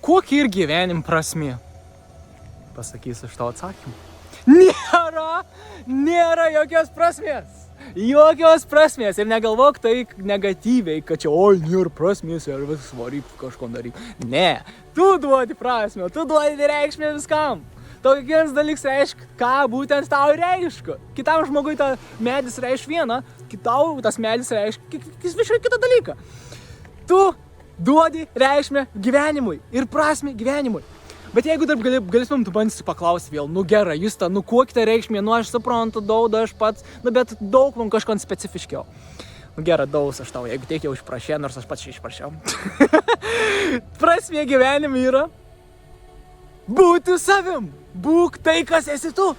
Kokia ir gyvenim prasmė? Pasakysiu iš tavo atsakymą. Nėra jokios prasmės. Jokios prasmės. Ir negalvok tai negatyviai, kad čia, oi, nėra prasmės ir vis varyk kažko daryk. Ne, tu duodi prasmę, tu duodi reikšmę viskam. Tau kiekvienas dalykas reiškia, ką būtent tau reiškia. Kitam žmogui ta medis reiškia vieną, kitau tas medis reiškia visiškai kitą dalyką. Tu duodi reikšmę gyvenimui ir prasmę gyvenimui. Bet jeigu dar galėsim, tu bandysi paklausti vėl, nu gerai, Justa, nu kokia reikšmė, nu aš suprantu, daug aš pats, nu bet daug man kažko specifiškiau. Nu gerai, daug aš tau, jeigu tiek jau išprašė, nors aš pats čia išprašiau. Prasmė gyvenime yra būti savim, būk tai, kas esi tu.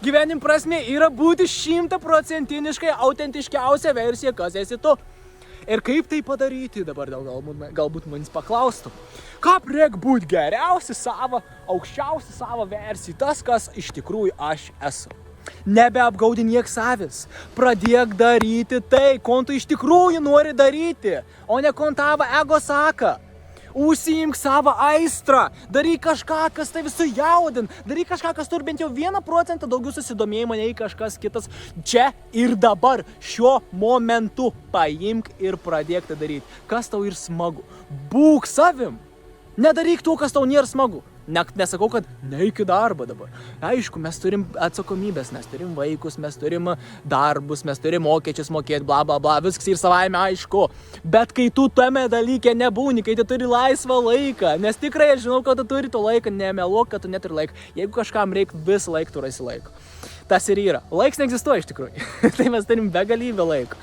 Gyvenim prasmė yra būti 100% autentiškiausia versija, kas esi tu. Ir kaip tai padaryti, dabar galbūt manis paklaustų. Kaip reik būti geriausi savo, aukščiausi savo versijai, tas, kas iš tikrųjų aš esu. Nebeapgaudinėk savęs, pradėk daryti tai, ko tu iš tikrųjų nori daryti, o ne ko tavo ego saka. Užsiimk savo aistrą, daryk kažką, kas tai visų jaudin, daryk kažką, kas turi bent jau 1% daugiau susidomėjimo nei kažkas kitas. Čia ir dabar, šiuo momentu paimk ir pradėk tai daryti. Kas tau ir smagu. Būk savim. Nedaryk to, kas tau nėra smagu. Nesakau, kad neik į darbą dabar. Aišku, mes turim atsakomybės, mes turim vaikus, mes turim darbus, mes turim mokesčius mokėti, bla bla bla, viskas ir savaime aišku. Bet kai tu tame dalyke nebūni, kai tu turi laisvą laiką, nes tikrai aš žinau, kad tu turi to laiką, nemeluok, kad tu neturi laiką. Jeigu kažkam reikia, visą laiką tu rasi laiko. Tas ir yra. Laiks neegzistuoja iš tikrųjų. Tai mes turim begalybę laiko.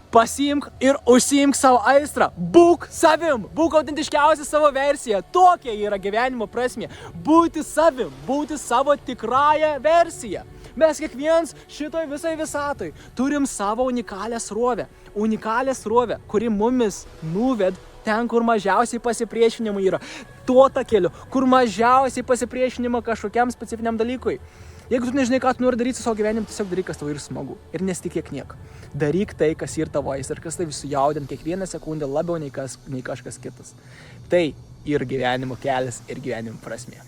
Pasiimk ir užsiimk savo aistrą. Būk savim, būk autentiškiausia savo versija. Tokia yra gyvenimo prasmė. Būti savim, būti savo tikrąją versiją. Mes kiekvienas šitoj visai visatoj turim savo unikalią srovę, kuri mumis nuved ten, kur mažiausiai pasipriešinimų yra. Tuo takeliu, kur mažiausiai pasipriešinimo kažkokiam specifiniam dalykui. Jeigu tu nežinai, ką tu nori daryti su savo gyvenimu, tiesiog daryk, kas tau ir smagu. Ir nesitikėk nieko. Daryk tai, kas ir tavo ir kas tai visų jaudin kiekvieną sekundę labiau nei kažkas kitas. Tai ir gyvenimo kelias, ir gyvenimo prasmė.